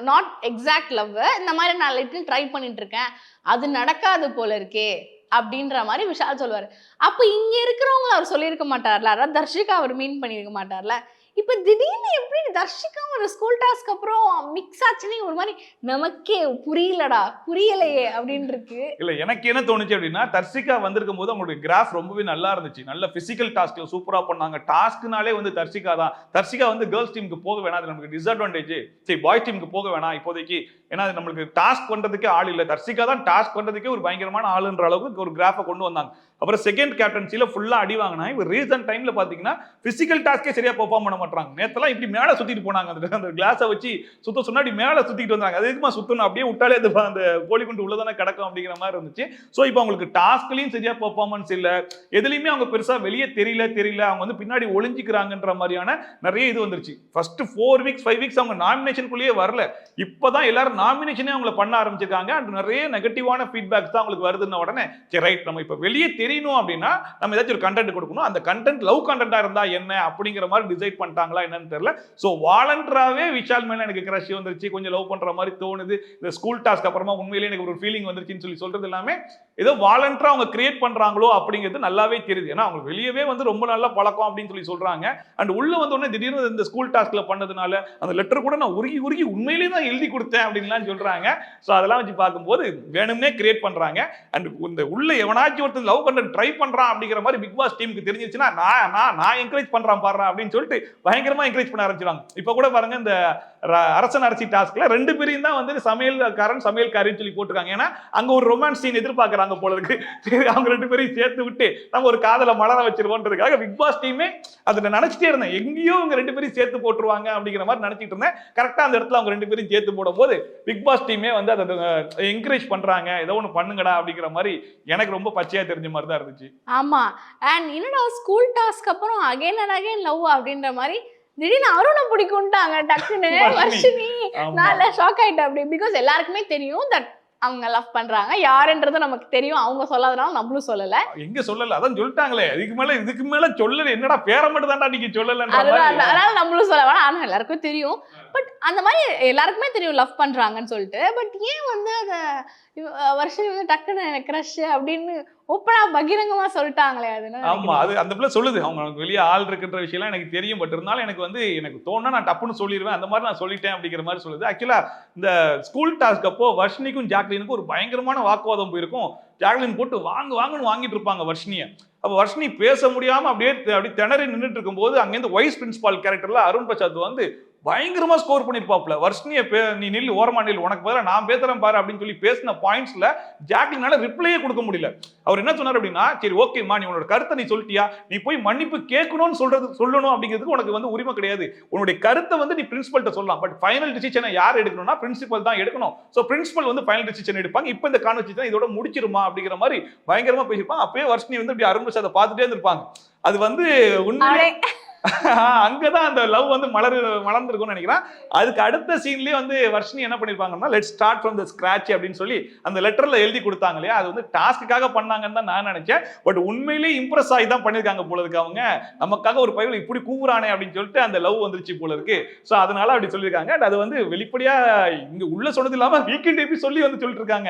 நாட் எக்ஸாக்ட் லவ், இந்த மாதிரி நான் லிட்டில் ட்ரை பண்ணிட்டு இருக்கேன், அது நடக்காது போல இருக்கே அப்படின்ற மாதிரி விஷால் சொல்லுவாரு. அப்ப இங்க இருக்கிறவங்களை அவர் சொல்லியிருக்க மாட்டார்ல, அதாவது தர்ஷிகா அவர் மீன் பண்ணியிருக்க மாட்டார்ல. இப்ப திடீர்னு எப்படி தர்ஷிகா ஒரு ஸ்கூல் டாஸ்க் அப்புறம் மிக்ஸ் ஆச்சுன்னு ஒரு மாதிரி நமக்கே புரியலையே அப்படின்னு இருக்கு. இல்ல எனக்கு என்ன தோணுச்சு அப்படின்னா, தர்ஷிகா வந்திருக்கும் போது அவங்களுடைய கிராஃப் ரொம்பவே நல்லா இருந்துச்சு, நல்ல பிசிக்கல் டாஸ்க்ல சூப்பரா பண்ணாங்க. டாஸ்க்னாலே வந்து தர்ஷிகா தான். தர்ஷிகா வந்து கேர்ள்ஸ் டீமுக்கு போக வேணாம், அது நமக்கு டிஸ்அட்வான்டேஜ். சரி பாய்ஸ் டீமுக்கு போக வேணாம் இப்போதைக்கு, ஏன்னா நம்மளுக்கு டாஸ்க் பண்றதுக்கே ஆள் இல்லை. தர்ஷிகா தான் டாஸ்க் பண்றதுக்கே ஒரு பயங்கரமான ஆளுன்ற அளவுக்கு ஒரு கிராஃபை கொண்டு வந்தாங்க. அப்புறம் செகண்ட் கேப்டன்சில ஃபுல்லா அடி வாங்கினா இவர் ரீசன்ட் டைம்ல பாத்தீங்கன்னா பிசிக்கல் டாஸ்கே சரியா பெர்ஃபார்ம் பண்ண மாட்டாங்க. நேத்தெல்லாம் இப்படி மேல சுத்திட்டு போனாங்க, அந்த கிளாஸை வச்சு சுத்த சொன்னா இப்படி மேல சுத்திட்டு வந்தாங்க. அது எதுக்குமா சுத்தணும், அப்படியே விட்டாலே அந்த கோழி குண்டு உள்ளதானே கிடக்கும் அப்படிங்கிற மாதிரி இருந்துச்சு. ஸோ இப்போ அவங்களுக்கு டாஸ்க்லயும் சரியா பெர்ஃபார்மன்ஸ் இல்லை, எதுலையுமே அவங்க பெருசா வெளியே தெரியல, அவங்க வந்து பின்னாடி ஒளிஞ்சிக்கிறாங்கன்ற மாதிரியான நிறைய இது வந்துருச்சு. ஃபர்ஸ்ட் 4 வீக்ஸ் 5 வீக்ஸ் அவங்க நாமினேஷனுக்குள்ளேயே வரல. இப்பதான் எல்லாரும் நாமினேஷனே அவங்களை பண்ண ஆரம்பிச்சிருக்காங்க. அண்ட் நிறைய நெகட்டிவான ஃபீட்பேக்ஸ் தான் அவங்களுக்கு வருதுன்னு உடனே சரி ரைட், நம்ம இப்போ வெளியே தெரியணும் அப்படின்னா நம்ம ஏதாச்சும் ஒரு கண்டென்ட் கொடுக்கணும். அந்த கண்டென்ட் லவ் கண்டென்ட்டா இருந்தா என்ன அப்படிங்கிற மாதிரி டிசைட் பண்ணிட்டாங்களா என்னன்னு தெரியல. ஸோ வாலண்டராகவே விஷால் மேல எனக்கு கிரஷ் வந்துருச்சு, கொஞ்சம் லவ் பண்ற மாதிரி தோணுது. இந்த ஸ்கூல் டாஸ்க் அப்புறமா உண்மையிலேயே எனக்கு ஒரு ஃபீலிங் வந்துருச்சுன்னு சொல்றது எல்லாமே ஏதோ வாலண்டரா அவங்க கிரியேட் பண்றாங்களோ அப்படிங்கிறது நல்லாவே தெரியுது. ஏன்னா அவங்க வெளியவே வந்து ரொம்ப நல்ல பழக்கம் அப்படின்னு சொல்றாங்க. அண்ட் உள்ள வந்து உடனே திடீர்னு இந்த ஸ்கூல் டாஸ்க்ல பண்ணதுனால அந்த லெட்டர் கூட நான் உருகி உண்மையிலேயே தான் எழுதி கொடுத்தேன் அப்படின்லாம் சொல்றாங்க. ஸோ அதெல்லாம் வச்சு பார்க்கும்போது வேணும்னே கிரியேட் பண்றாங்க. அண்ட் இந்த உள்ள எவனாச்சும் ஒருத்தர் லவ் கண்டென்ட் ட்ரை பண்றான் அப்படிங்கிற மாதிரி பிக் பாஸ் டீமுக்கு தெரிஞ்சிச்சுன்னா நான் என்கரேஜ் பண்றான் பாடுறேன் அப்படின்னு சொல்லிட்டு பயங்கரமா என்கரேஜ் பண்ண ஆரம்பிச்சிருவாங்க. இப்ப கூட பாருங்க, இந்த அரசன் அரசி டாஸ்க்ல 2 பேரையும் தான் வந்து சமையல்காரின்னு சொல்லி போட்டுருக்காங்க. ஏன்னா அங்க ஒரு ரொமான்ஸ் சீன் எதிர்பார்க்கறாங்க போல இருக்கு. அவங்க 2 பேரையும் சேர்த்து விட்டு நம்ம ஒரு காதல மலர வச்சிருவோன்றதுக்காக பிக் பாஸ் டீமே அதை நினைச்சிட்டே இருந்தேன், எங்கேயோ அவங்க 2 பேரையும் சேர்த்து போட்டுருவாங்க அப்படிங்கிற மாதிரி நினைச்சிட்டு இருந்தேன். கரெக்டா அந்த இடத்துல அவங்க 2 பேரையும் சேர்த்து போடும் போது பிக் பாஸ் டீமே வந்து அதை என்கரேஜ் பண்றாங்க, ஏதோ ஒன்று பண்ணுங்கடா அப்படிங்கிற மாதிரி எனக்கு ரொம்ப பச்சையா தெரிஞ்ச மாதிரி தான் இருந்துச்சு. ஆமா. அண்ட் என்னடா ஸ்கூல் டாஸ்க் அப்புறம் அகைன் அண்ட் அகைன் லவ் அப்படின்ற மாதிரி திடீர்னு அருணை பிடிக்கும்ட்டாங்க டக்குன்னு வர்ஷினி. நான் ஷாக் ஆயிட்டேன் அப்படி. பிகாஸ் எல்லாருக்குமே தெரியும் தட் அவங்க லவ் பண்றாங்க, யாருன்றது நமக்கு தெரியும். அவங்க சொல்லாதனால நம்மளும் சொல்லல. எங்க சொல்லல, அதான் சொல்லிட்டாங்களே. இதுக்கு மேல சொல்லல, என்னடா பேர மட்டும் தான்டா நீங்க சொல்லல. அதனால நம்மளும் சொல்ல வேணாம். ஆனா எல்லாருக்கும் தெரியும். பட் அந்த மாதிரி எல்லாருக்குமே தெரியும் லவ் பண்றாங்கன்னு சொல்லிட்டு. பட் ஏன் வந்து அத வருஷம் வந்து டக்குன்னு கிரஷ் அப்படின்னு ஓப்பனா பகிரங்கமா சொல்லிட்டாங்களே. அதனால ஆமா, அது அந்த பிள்ளை சொல்லுது அவங்க வெளியே ஆள் இருக்குன்ற விஷயம்லாம் எனக்கு தெரியும். பட் இருந்தாலும் எனக்கு வந்து எனக்கு தோணுனா நான் டப்புன்னு சொல்லிடுவேன், அந்த மாதிரி நான் சொல்லிட்டேன் அப்படிங்கிற மாதிரி சொல்லுது. ஆக்சுவலா இந்த ஸ்கூல் டாஸ்க் அப்போ வர்ஷினிக்கும் ஜாக்லினுக்கும் ஒரு பயங்கரமான வாக்குவாதம் போயிருக்கும். ஜாக்லின் போட்டு வாங்குன்னு வாங்கிட்டு இருப்பாங்க வர்ஷினியை. அப்போ வர்ஷினி பேச முடியாம அப்படியே திணறி நின்றுட்டு இருக்கும்போது அங்கேருந்து வைஸ் பிரின்சிபால் கேரக்டர்ல அருண் பிரசாத் வந்து பயங்கரமா ஸ்கோர் பண்ணிருப்பாப்ல. வர்ஷினியை நீ நில், ஓரமா நில், உனக்கு பதிலா நான் பேசுறேன் பாரு அப்படின்னு சொல்லி பேசின பாயிண்ட்ஸ்ல ஜாக்லினால ரிப்ளையே கொடுக்க முடியல. அவர் என்ன சொன்னார் அப்படின்னா, சரி ஓகேமா, நீ உன்னோட கருத்தை நீ சொல்லிட்டியா, நீ போய் மன்னிப்பு கேட்கணும்னு சொல்லணும் அப்படிங்கிறதுக்கு உனக்கு வந்து உரிமை கிடையாது. உன்னுடைய கருத்தை வந்து நீ பிரின்சிபல்கிட்ட சொல்லலாம். பட் ஃபைனல் டிசிஷனை யார் எடுக்கணும்னா பிரின்சிபல் தான் எடுக்கணும். ஸோ பிரின்சிபல் வந்து ஃபைனல் டிசிஷன் எடுப்பாங்க. இப்போ இந்த கான்வர்சேஷன் இதோட முடிச்சிருமா அப்படிங்கிற மாதிரி பயங்கரமா பேசியிருப்பாங்க. அப்பயே வர்ஷினி வந்து இப்படி அருண் பிரசாத்தை பார்த்துட்டே இருந்திருப்பாங்க. அது வந்து உண்மையிலே அங்கதான் அந்த லவ் வந்து மலர்ந்திருக்கும்னு நினைக்கிறேன். அதுக்கு அடுத்த சீன்லயே வந்து வர்ஷினி என்ன பண்ணிருப்பாங்கன்னா, let's start from the scratch அப்படின்னு சொல்லி அந்த லெட்டர்ல எழுதி கொடுத்தாங்க இல்லையா, அது வந்து டாஸ்க்குக்காக பண்ணாங்கன்னு தான் நான் நினைச்சேன். பட் உண்மையிலேயே இம்ப்ரெஸ் ஆகி தான் பண்ணிருக்காங்க போல இருக்கு. அவங்க நமக்காக ஒரு பையன் இப்படி கூவுறானே அப்படின்னு சொல்லிட்டு அந்த லவ் வந்துருச்சு போல இருக்கு. ஸோ அதனால அப்படி சொல்லியிருக்காங்க. அது வந்து வெளிப்படையா இங்க உள்ள சொன்னது இல்லாம வீக்கெண்ட் எப்படி சொல்லி வந்து சொல்லிட்டு இருக்காங்க.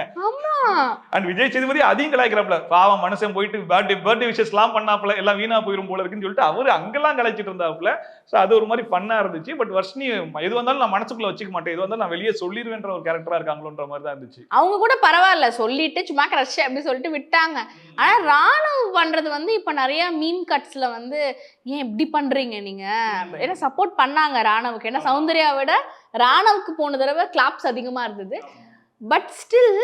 அண்ட் விஜய் சேதுபதி அதையும் கலாய்க்கிறாப்ல, பாவம் மனுஷன் போயிட்டு பர்த்டே விஷஸ் எல்லாம் பண்ணாப்ல, எல்லாம் வீணா போயிரும் போல இருக்குன்னு சொல்லிட்டு அவரு அங்கெல்லாம் கலாய்ச்சி இருந்தாப்ல. சோ அது ஒரு மாதிரி பண்ணா இருந்துச்சு. பட் வர்ஷினி எது வந்தாலும் நான் மனசுக்குள்ள வச்சுக்க மாட்டேன், எது வந்தாலும் நான் வெளியே சொல்லிடுவேன்ற ஒரு கேரக்டரா இருக்காங்களோன்ற மாதிரி தான் இருந்துச்சு. அவங்க கூட பரவாயில்ல, சொல்லிட்டு சும்மா கிரஷ் அப்படி சொல்லிட்டு விட்டாங்க. ஆனா ராணவ் பண்றது வந்து இப்ப நிறைய மீம் கட்ஸ்ல வந்து ஏன் இப்படி பண்றீங்க நீங்க, ஏன்னா சப்போர்ட் பண்ணாங்க ராணவுக்கு. ஏன்னா சௌந்தர்யாவை விட ராணவுக்கு போன தடவை கிளாப்ஸ் அதிகமா இருந்தது. பட் ஸ்டில்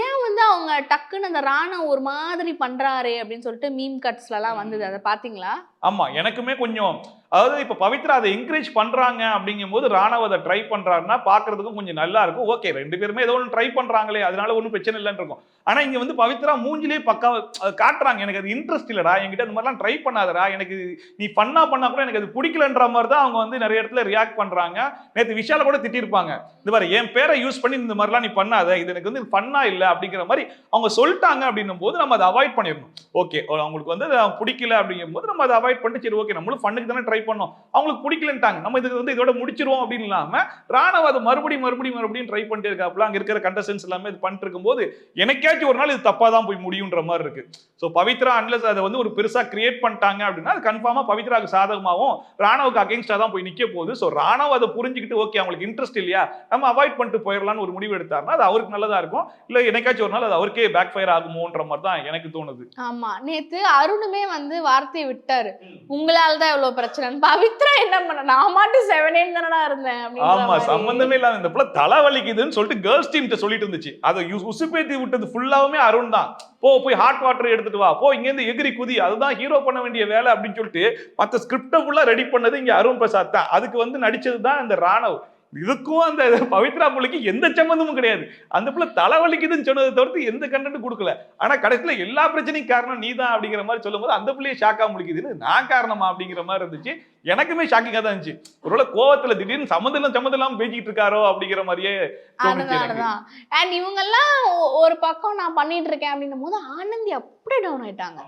ஏன் வந்து அவங்க டக்குன்னு அந்த ராணவ் ஒரு மாதிரி பண்றாரு அப்படின்னு சொல்லிட்டு மீம் கட்ஸ்லாம் வந்தது, அதை பாத்தீங்களா? ஆமா, எனக்குமே கொஞ்சம், அதாவது இப்ப பவித்ரா அதை என்கரேஜ் பண்றாங்க அப்படிங்கும் போது ராணவ் அதை ட்ரை பண்றாருன்னா பாக்குறதுக்கும் கொஞ்சம் நல்லா இருக்கும். ஓகே, 2 பேருமே ஏதோ ஒன்று ட்ரை பண்றாங்களே, அதனால ஒன்றும் பிரச்சனை இல்லைன்னு இருக்கும். ஆனா இங்க வந்து பவித்ரா மூஞ்சிலேயே பக்காவ காட்டுறாங்க, எனக்கு அது இன்ட்ரெஸ்ட் இல்லடா, என்கிட்ட இந்த மாதிரிலாம் ட்ரை பண்ணாதடா, எனக்கு நீ பண்ணா கூட எனக்கு அது பிடிக்கலன்ற மாதிரி தான் அவங்க வந்து நிறைய இடத்துல ரியாக்ட் பண்றாங்க. நேற்று விஷால கூட திட்டிருப்பாங்க, இந்த மாதிரி என் பேரை யூஸ் பண்ணி இந்த மாதிரிலாம் நீ பண்ணாத, இது எனக்கு வந்து பண்ணா இல்லை அப்படிங்கிற மாதிரி அவங்க சொல்லிட்டாங்க. அப்படின்னும் போது நம்ம அதை அவாய்ட் பண்ணிடணும். ஓகே, அவங்களுக்கு வந்து பிடிக்கல அப்படிங்கும் போது நம்ம அதை அவாய்ட் பண்ணிட்டு சரி ஓகே நம்மளும் ஃபன்னுக்கு தானே ட்ரை பண்ணோம், அவங்களுக்கு பிடிக்கலன்ட்டாங்க, நம்ம இதுக்கு வந்து இதோட முடிச்சிருவோம் அப்படின்னு இல்லாம ராணவ் அதை மறுபடியும் ட்ரை பண்ணிட்டே இருக்காப்புல. அங்க இருக்கிற கண்டஸ்டன்ஸ் எல்லாமே இது பண்ணிட்டு இருக்கும்போது எனக்காச்சும் ஒரு நாள் இது தப்பா தான் போய் முடியுன்ற மாதிரி இருக்கு. ஸோ பவித்ரா அன்லஸ் அதை வந்து ஒரு பெருசா கிரியேட் பண்ணிட்டாங்க அப்படின்னா அது கன்ஃபார்மா பவித்ராவுக்கு சாதகமாகவும் ராணவுக்கு அகேன்ஸ்டா தான் போய் நிக்க போகுது. ஸோ ராணவ் அதை புரிஞ்சுக்கிட்டு ஓகே அவங்களுக்கு இன்ட்ரெஸ்ட் இல்லையா, நம்ம அவாய்ட் பண்ணிட்டு போயிடலாம்னு ஒரு முடிவு எடுத்தாருன்னா அது அவருக்கு நல்லதா இருக்கும். இல்ல எனக்காச்சும் ஒரு நாள் அது அவருக்கே பேக் ஃபயர் ஆகுமோன்ற மாதிரி தான் எனக்கு தோணுது. ஆமா, நேத்து அருணுமே வந்து வார்த்தையை விட்டாரு, உங்களால தான் இவ்வளவு பிரச்சனை. பவித்ரா என்ன பண்ண, நான் மாட்டு 7 தானடா இருந்தேன் ஆமா, அப்படின்னு. சம்பந்தமே இல்லாம இந்த புள்ள தலை வலிக்குதுன்னு சொல்லிட்டு கேர்ள்ஸ் டீம் சொல்லிட்டு இருந்துச்சு. அதை உசுப்பேத்தி விட்டது ஃபுல்லாவுமே அருண் தான். போய் ஹாட் வாட்டர் எடுத்துட்டு வா, இங்க இருந்து எகிரி குதி, அதுதான் ஹீரோ பண்ண வேண்டிய வேலை அப்படின்னு சொல்லிட்டு மத்த ஸ்கிரிப்ட ஃபுல்லா ரெடி பண்ணது இங்க அருண் பிரசாத் தான். அதுக்கு வந்து நடிச்சது தான் இந்த ராணவ். இதுக்கும் அந்த பவித்ரா புள்ளைக்கு எந்த சம்பந்தமும் கிடையாது. அந்த புள்ள தலைவலிக்குதுன்னு சொன்னதை தவிர்த்து எந்த கண்டென்ட் கொடுக்கல. ஆனா கடைசியில எல்லா பிரச்சனையும் காரணம் நீ தான் அப்படிங்கிற மாதிரி சொல்லும் போது அந்த பிள்ளைய ஷாக்கா முடிக்குதுன்னு நான் காரணமா அப்படிங்கிற மாதிரி இருந்துச்சு. எனக்குமே ஷாக்கிங்கா தான் இருந்துச்சு. ஒருவேளை கோவத்துல திடீர்னு சம்மந்தம் பேசிக்கிட்டு இருக்காரோ அப்படிங்கிற மாதிரியே தோணுச்சு எனக்கு. அண்ட் இவங்க எல்லாம் ஒரு பக்கம் நான் பண்ணிட்டு இருக்கேன் அப்படின்னும் போது ஆனந்தி அப்படியே டவுன் ஆயிட்டாங்க.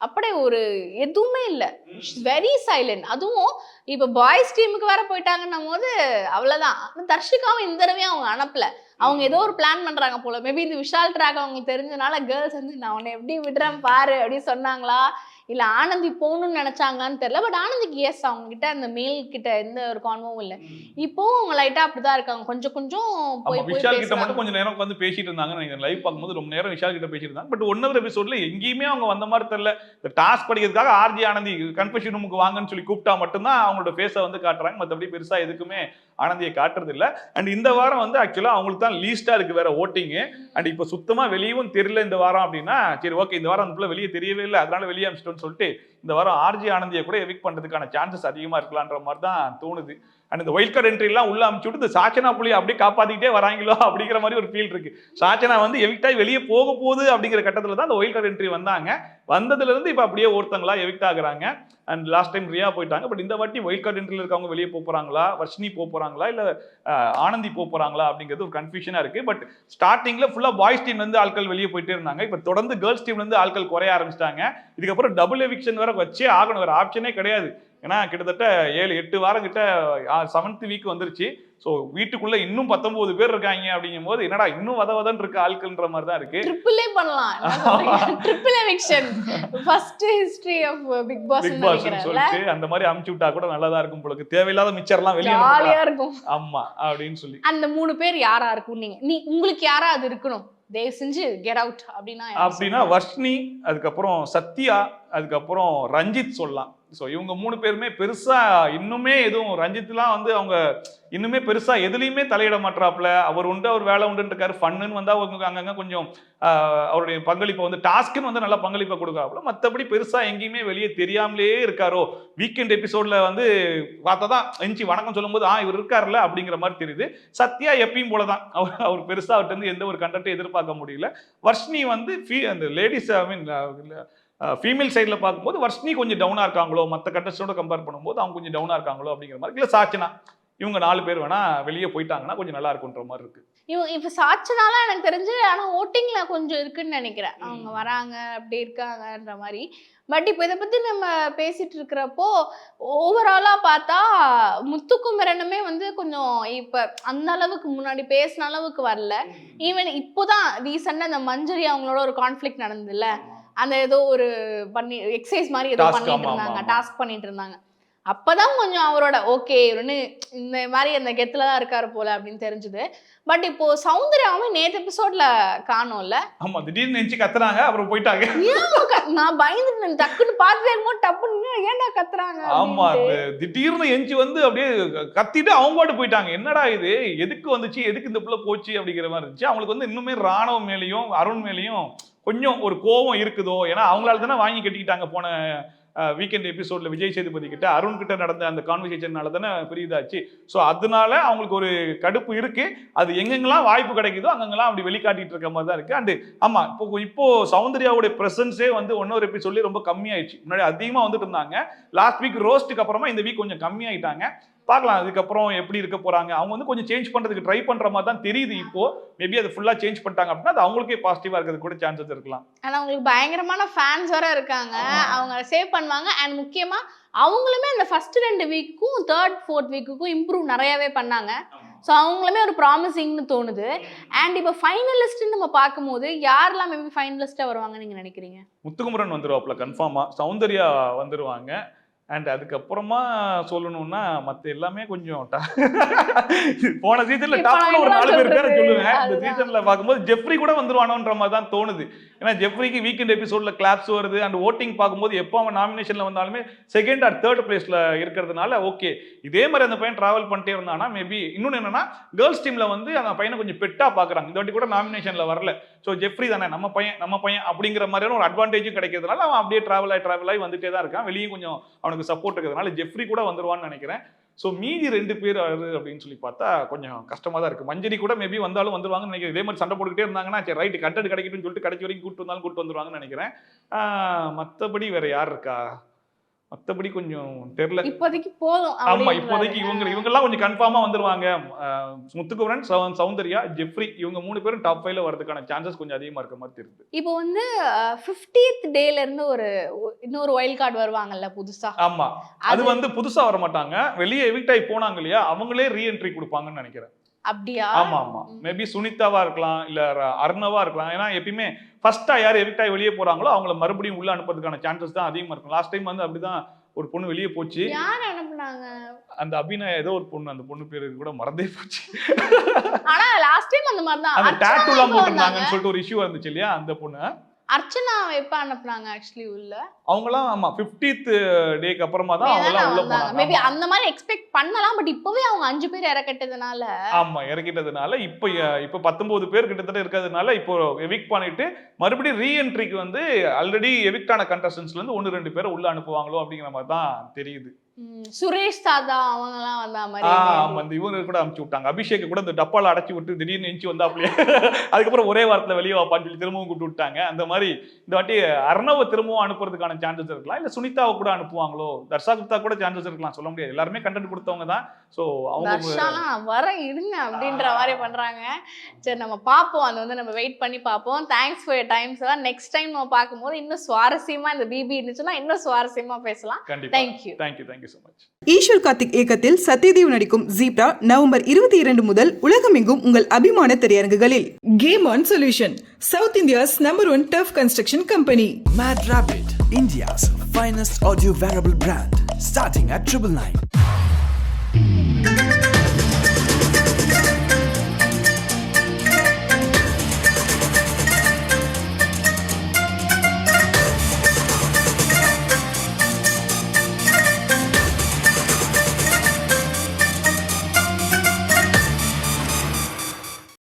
அப்படியே ஒரு எதுவுமே இல்லை, வெரி சைலண்ட். அதுவும் இப்ப பாய்ஸ் டீமுக்கு வேற போயிட்டாங்கன்னும் போது அவ்வளவுதான். தர்ஷிகாவும் இந்த தடவையும் அவங்க அனுப்பல. அவங்க ஏதோ ஒரு பிளான் பண்றாங்க போல. மேபி இந்த விஷால் ட்ராக் அவங்களுக்கு தெரிஞ்சனால கேர்ள்ஸ் வந்து நான் உன்னை எப்படி விடுறேன் பாரு அப்படின்னு சொன்னாங்களா, இல்ல ஆனந்தி போகணும்னு நினைச்சாங்கன்னு தெரியல. பட் ஆனந்திக்கு எஸ், அவங்க கிட்ட அந்த மேல் கிட்ட எந்த ஒரு கான்வமும் இல்லை. இப்போ அவங்க லைட்டா அப்படிதான் இருக்காங்க, கொஞ்சம் கொஞ்சம் விஷால் கிட்ட மட்டும் கொஞ்சம் நேரம் வந்து பேசிட்டு இருந்தாங்க. லைவ் பார்க்கும்போது ரொம்ப நேரம் விஷால் கிட்ட பேசிட்டு இருந்தாங்க. பட் 1 எபிசோட்ல எங்கேயுமே அவங்க வந்த மாதிரி தெரியல. இந்த டாஸ்க் படிக்கிறதுக்காக ஆர்ஜி ஆனந்தி கன்ஃபெஷன் ரூமுக்கு வாங்கன்னு சொல்லி கூப்பிட்டா மட்டும்தான் அவங்களோட ஃபேஸை வந்து காட்டுறாங்க. மற்றபடி பெருசா எதுக்குமே ஆனந்தியை காட்டுறது இல்லை. அண்ட் இந்த வாரம் வந்து ஆக்சுவலா அவங்களுக்கு தான் லீஸ்டா இருக்கு வேற ஓட்டிங்கு. அண்ட் இப்போ சுத்தமா வெளியவும் தெரியல இந்த வாரம் அப்படின்னா, சரி ஓகே இந்த வாரம் அந்த வெளியே தெரியவே இல்லை, அதனால வெளியே அனுப்பிச்சிட்டோம்னு சொல்லிட்டு இந்த வாரம் ஆர்ஜி ஆனந்தியை கூட எவிக் பண்றதுக்கான சான்சஸ் அதிகமா இருக்கலான்ற மாதிரி தான் தோணுது. அண்ட் இந்த ஒயில்ட் கார்டு என்ட்ரி எல்லாம் உள்ள அனுப்பிச்சு விட்டு இந்த சாச்சனா புள்ளியை அப்படியே காப்பாத்திக்கிட்டே வராங்களோ அப்படிங்கிற மாதிரி ஒரு ஃபீல் இருக்கு. சாச்சனா வந்து எவிக்ட் ஆகி வெளியே போக போகுது அப்படிங்கிற கட்டத்துல தான் அந்த ஒயில்ட் கார்டு என்ட்ரி வந்தாங்க. வந்ததுல இருந்து இப்ப அப்படியே ஒருத்தங்களா எவிக்ட் ஆகுறாங்க. அண்ட் லாஸ்ட் டைம் ரியா போயிட்டாங்க. பட் இந்த வாட்டி ஒயில்ட் கார்டு என்ட்ரில இருக்கவங்க வெளியே போறாங்களா, வர்ஷினி போறாங்களா, இல்ல ஆனந்தி போறாங்களா அப்படிங்கிறது ஒரு கன்ஃபியூஷனா இருக்கு. பட் ஸ்டார்டிங்ல ஃபுல்லா பாய்ஸ் டீம்ல இருந்து ஆட்கள் வெளியே போயிட்டே இருந்தாங்க. இப்ப தொடர்ந்து கேர்ள்ஸ் டீம்ல இருந்து ஆட்கள் குறைய ஆரம்பிச்சிட்டாங்க. இதுக்கப்புறம் டபுள் எவிக்ஷன் வேற வச்சே ஆகணும், வேற ஆப்ஷனே கிடையாது. ஏன்னா கிட்டத்தட்ட 7-8 வாரம் கிட்ட 7th வீக் வந்துருச்சு. ஸோ வீட்டுக்குள்ள இன்னும் 19 பேர் இருக்காங்க அப்படிங்கும் போது என்னடா இன்னும் வதவதன்னு இருக்க ஆட்கள்ன்ற மாதிரி தான் இருக்கு. ட்ரிபிளே பண்ணலாம், triple eviction first history of Bigg Boss சொல்லிட்டு அந்த மாதிரி அமுச்சு விட்டா கூட நல்லதா இருக்கும் போல. தேவையில்லாத மிச்சர்லாம் வெளியே ஜாலியா இருக்கும். ஆமா அப்படின்னு சொல்லி அந்த 3 பேர் யாரா இருக்கும், நீ உங்களுக்கு யாரா அது இருக்கணும், தயவு செஞ்சு கெட் அவுட் அப்படின்னா வர்ஷினி, அதுக்கப்புறம் சத்யா, அதுக்கப்புறம் ரஞ்சித் சொல்லலாம். ஸோ இவங்க 3 பேருமே பெருசா இன்னுமே எதுவும், ரஞ்சித்லாம் வந்து அவங்க இன்னுமே பெருசா எதுலையுமே தலையிட மாட்டாப்ல. அவர் உண்டு, அவர் வேலை உண்டுன்னு இருக்காரு. ஃபன்னு வந்தா அவங்க அங்கங்க கொஞ்சம் அவருடைய பங்களிப்பை வந்து டாஸ்க்குன்னு வந்து நல்லா பங்களிப்பை கொடுக்குறாப்புல. மற்றபடி பெருசா எங்கேயுமே வெளியே தெரியாமலே இருக்காரோ. வீக்கெண்ட் எபிசோட்ல வந்து பார்த்தா தான் எஞ்சி வணக்கம் சொல்லும் போது இவர் இருக்காருல்ல அப்படிங்கிற மாதிரி தெரியுது. சத்யா எப்பயும் போலதான், அவர் பெருசா அவர்கிட்ட இருந்து எந்த ஒரு கண்டென்ட்டும் எதிர்பார்க்க முடியல. வர்ஷினி வந்து அந்த லேடிஸ் ஃபீமேல் சைடில் பார்க்கும்போது வர்ஷினி கொஞ்சம் டவுனாக இருக்காங்களோ, மற்ற கண்டஸ்டோட கம்பேர் பண்ணும்போது அவங்க கொஞ்சம் டவுனாக இருக்காங்களோ அப்படிங்கிற மாதிரி. இல்லை சாச்சனா, இவங்க 4 பேர் வேணா வெளியே போயிட்டாங்கன்னா கொஞ்சம் நல்லா இருக்குன்ற மாதிரி இருக்கு. இவங்க இப்போ சாச்சனாலாம் எனக்கு தெரிஞ்சு, ஆனால் ஓட்டிங்ல கொஞ்சம் இருக்குன்னு நினைக்கிறேன். அவங்க வராங்க அப்படி இருக்காங்கன்ற மாதிரி. பட் இப்போ இதை பத்தி நம்ம பேசிட்டு இருக்கிறப்போ ஓவராலா பார்த்தா முத்துக்குமரனுமே வந்து கொஞ்சம் இப்போ அந்த அளவுக்கு முன்னாடி பேசின அளவுக்கு வரல. ஈவன் இப்போதான் ரீசெண்டாக அந்த மஞ்சரி அவங்களோட ஒரு கான்ஃப்ளிக்ட் நடந்ததுல, அந்த ஏதோ ஒரு பண்ணி எக்ஸசைஸ் மாதிரி ஏதோ பண்ணிட்டு இருந்தாங்க, டாஸ்க் பண்ணிட்டு இருந்தாங்க. அப்பதான் கொஞ்சம் அவரோட ஓகே இவருன்னு இந்த மாதிரி அந்த கெத்துல தான் இருக்காரு போல அப்படின்னு தெரிஞ்சுது. பட் இப்போ சௌந்தர்யாவும் நேற்று எபிசோட்ல காணோம்ல. ஆமா, திடீர்னு நெஞ்சு கத்துறாங்க, அப்புறம் போயிட்டாங்க. நான் பயந்து டக்குன்னு பார்த்து டப்புன்னு ஏன்டா கத்துறாங்க. ஆமா, திடீர்னு எஞ்சி வந்து அப்படியே கத்திட்டு அவங்க பாட்டு போயிட்டாங்க. என்னடா இது, எதுக்கு வந்துச்சு, எதுக்கு இந்த புள்ள போச்சு அப்படிங்கிற மாதிரி இருந்துச்சு. அவங்களுக்கு வந்து இன்னுமே ராணவ் மேலேயும் அருண் மேலேயும் கொஞ்சம் ஒரு கோபம் இருக்குதோ. ஏன்னா அவங்களால தானே வாங்கி கட்டிக்கிட்டாங்க போன வீக்கெண்ட் எபிசோட்ல விஜய் சேதுபதி கிட்ட அருண் கிட்ட நடந்த அந்த கான்வர்சேஷனால தானே பெரியதாச்சு. ஸோ அதனால அவங்களுக்கு ஒரு கடுப்பு இருக்கு. அது எங்கெங்கெல்லாம் வாய்ப்பு கிடைக்குதோ அங்கெல்லாம் அப்படி வெளிக்காட்டிட்டு இருக்க மாதிரி தான் இருக்கு. அண்ட் ஆமா, இப்போ சௌந்தர்யாவுடைய பிரசன்ஸே வந்து 1 எபிசோட்லயே ரொம்ப கம்மியாயிடுச்சு. முன்னாடி அதிகமா வந்துட்டு இருந்தாங்க. லாஸ்ட் வீக் ரோஸ்ட்டுக்கு அப்புறமா இந்த வீக் கொஞ்சம் கம்மியாயிட்டாங்க. பார்க்கலாம் அதுக்கப்புறம் எப்படி இருக்க போறாங்க. அவங்க வந்து கொஞ்சம் சேஞ்ச் பண்றதுக்கு ட்ரை பண்ற மாதிரி தான் தெரியுது. இப்போ மேபி அது ஃபுல்லா சேஞ்ச் பண்ணிட்டாங்க அப்படின்னா அது அவங்களுக்கே பாசிட்டிவா இருக்கிறது கூட சான்சஸ் இருக்கலாம். ஆனா அவங்களுக்கு பயங்கரமான ஃபேன்ஸ் வர இருக்காங்க, அவங்க சேவ் பண்ணுவாங்க. அண்ட் முக்கியமா அவங்களுமே அந்த ஃபர்ஸ்ட் 2 வீக்கும் 3rd 4th வீக்குக்கும் இம்ப்ரூவ் நிறையவே பண்ணாங்க. ஸோ அவங்களுமே ஒரு ப்ராமிசிங்னு தோணுது. அண்ட் இப்போ ஃபைனலிஸ்ட் நம்ம பார்க்கும்போது யாரெல்லாம் மேபி ஃபைனலிஸ்டா வருவாங்கன்னு நீங்க நினைக்கிறீங்க? முத்துக்குமரன் வந்துருவாப்ல கன்ஃபார்மா. சௌந்தர்யா வந்துருவாங்க. அண்ட் அதுக்கப்புறமா சொல்லணும்னா மத்த எல்லாமே கொஞ்சம் போன சீசன்ல இப்ப டாப்ல ஒரு நான் 4 பேர் பேரை சொல்றது சொல்லுவேன். இந்த அதுதான். சீசன்ல பார்க்கும்போது ஜெஃப்ரி கூட வந்துருவானோன்ற மாதிரி தான் தோணுது. ஏன்னா ஜெஃப்ரிக்கு வீக்கெண்ட் எபிசோட்ல கிளாப்ஸ் வருது அண்ட் ஓட்டிங் பார்க்கும்போது எப்போ அவன் நாமினேஷன்ல வந்தாலுமே செகண்ட் ஆர் தேர்ட் பிளேஸ்ல இருக்கிறதுனால ஓகே இதே மாதிரி அந்த பையன் டிராவல் பண்ணிட்டே இருந்தானா மேபி. இன்னொன்னு என்னன்னா கேர்ள்ஸ் டீம்ல வந்து அந்த பையனை கொஞ்சம் பெட்டா பாக்குறாங்க. இந்த வாட்டி கூட நாமினேஷன்ல வரல. ஸோ ஜெஃப்ரி தானே நம்ம பையன் அப்படிங்கிற மாதிரியான ஒரு அட்வான்டேஜும் கிடைக்கிறதுனால அவன் அப்படியே டிராவல் ஆகி வந்துட்டே தான் இருக்கான். வெளியே கொஞ்சம் அவனுக்கு சப்போர்ட் இருக்கிறதுனால ஜெஃப்ரி கூட வந்துருவான்னு நினைக்கிறேன். ஸோ மீதி 2 பேர் அப்படின்னு சொல்லி பார்த்தா கொஞ்சம் கஷ்டமா தான் இருக்கு. மஞ்சரி கூட மேபி வந்தாலும் வந்துருவாங்கன்னு நினைக்கிறேன். இதே மாதிரி சண்டை போட்டுக்கிட்டே இருந்தாங்கன்னா சரி ரைட் கண்டென்ட் கிடைக்கட்டும்னு சொல்லிட்டு கடைசி வரைக்கும் கூட்டு வந்துருவாங்கன்னு நினைக்கிறேன். மற்றபடி வேற யார் இருக்கா? மற்றபடி கொஞ்சம் தெரியல. இப்போதைக்கு போதும் ஆமா அப்படின்றாரு. இப்போதைக்கு இவங்கெல்லாம் கொஞ்சம் கன்ஃபார்மா வந்துருவாங்க. முத்துக்குமரன், சௌந்தர்யா, ஜெஃப்ரி இவங்க 3 பேரும் டாப் 5ல வரதுக்கான சான்சஸ் கொஞ்சம் அதிகமா இருக்க மாதிரி தெரியுது. இப்போ வந்து 50th டேல இருந்து இன்னொரு வைல்ட் கார்டு வருவாங்கல்ல புதுசா. ஆமா அது வந்து புதுசா வர மாட்டாங்க. வெளியே எவிக்ட் ஆகி போனாங்க இல்லையா அவங்களே ரீஎன்ட்ரி கொடுப்பாங்கன்னு நினைக்கிறேன். அப்படியா? ஆமா மேபி சுனிதாவா இருக்கலாம் இல்ல அர்ணவா இருக்கலாம். ஏன்னா எப்பயுமே ஃபர்ஸ்டா யார் எவிக்ட் ஆகி வெளியே போறாங்களோ அவங்கள மறுபடியும் உள்ள அனுப்புறதுக்கான சான்சஸ் தான் அதிகமா இருக்கும். லாஸ்ட் டைம் வந்து அப்படிதான் ஒரு பொண்ணு வெளியே போச்சு. யார் அனுப்புனாங்க? அந்த அபிநயா ஏதோ ஒரு பொண்ணு, அந்த பொண்ணு பேரு கூட மறந்தே போச்சு. ஆனா லாஸ்ட் டைம் அந்த மாதிரி தான் அந்த டாட்டூ எல்லாம் அர்ச்சனா போட்டிருந்தாங்கன்னு சொல்லிட்டு ஒரு இஷ்யூ இருந்துச்சு இல்லையா அந்த பொண்ணு. அர்ச்சனா எப்ப அனுப்புனாங்க ஆக்சுவலி உள்ள? அவங்கலாம் ஆமா 50th டேக்கு அப்புறமா தான் அவங்க எல்லாம் உள்ள போனாங்க. மேபி அந்த மாதிரி எக்ஸ்பெக்ட் பண்ணலாம். பட் இப்பவே அவங்க 5 பேர் இறக்கட்டதுனால ஆமா இறக்கிட்டதுனால இப்ப 19 பேர் கிட்டத்தட்ட இருக்கிறதுனால இப்போ எவிக்ட் பண்ணிட்டு மறுபடியும் ரீஎன்ட்ரிக்கு வந்து ஆல்ரெடி எவிக்ட் ஆன கண்டஸ்டன்ஸ்ல இருந்து 1-2 பேரை உள்ள அனுப்புவாங்களோ அப்படிங்கிற மாதிரி தான் தெரியுது. சுரேஷ் தாதா அவங்க எல்லாம் வந்த மாதிரி ஆமா இந்த இவங்க கூட அனுப்பிச்சு விட்டாங்க. அபிஷேக் கூட இந்த டப்பால அடைச்சு விட்டு திடீர்னு எஞ்சி வந்தாப்லயே அதுக்கப்புறம் ஒரே வாரத்துல வெளியே வாப்பான்னு சொல்லி திரும்பவும் கூப்பிட்டு விட்டாங்க. அந்த மாதிரி இந்த வாட்டி அர்ணவ திரும்பவும் அனுப்புறதுக்கான சான்சஸ் இருக்கலாம். இல்ல சுனிதாவை கூட அனுப்புவாங்களோ, தர்ஷா குப்தா கூட சான்சஸ் இருக்கலாம். சொல்ல முடியாது. எல்லாருமே கண்டென்ட் கொடுத்தவங்க தான். சோ அவங்க வர இருங்க அப்படின்ற மாதிரி பண்றாங்க. சரி நம்ம பாப்போம். அது வந்து நம்ம வெயிட் பண்ணி பாப்போம். Thanks for your time sir. Next time நம்ம பார்க்கும்போது இன்னும் சுவாரஸ்யமா இந்த பிபி இருந்துச்சுன்னா இன்னும் சுவாரஸ்யமா பேசலாம். கண்டிப்பா. Thank you so much. Eswar Karthik இயக்கத்தில் சத்யதேவ் நடிக்கும் ஜீப்ரா நவம்பர் 22 முதல் உலகமெங்கும் உங்கள் அபிமான திரையரங்குகளில். Game on solution, south India's #1 tough construction company. Mad Rabbit, India's finest audio wearable brand, starting at 999.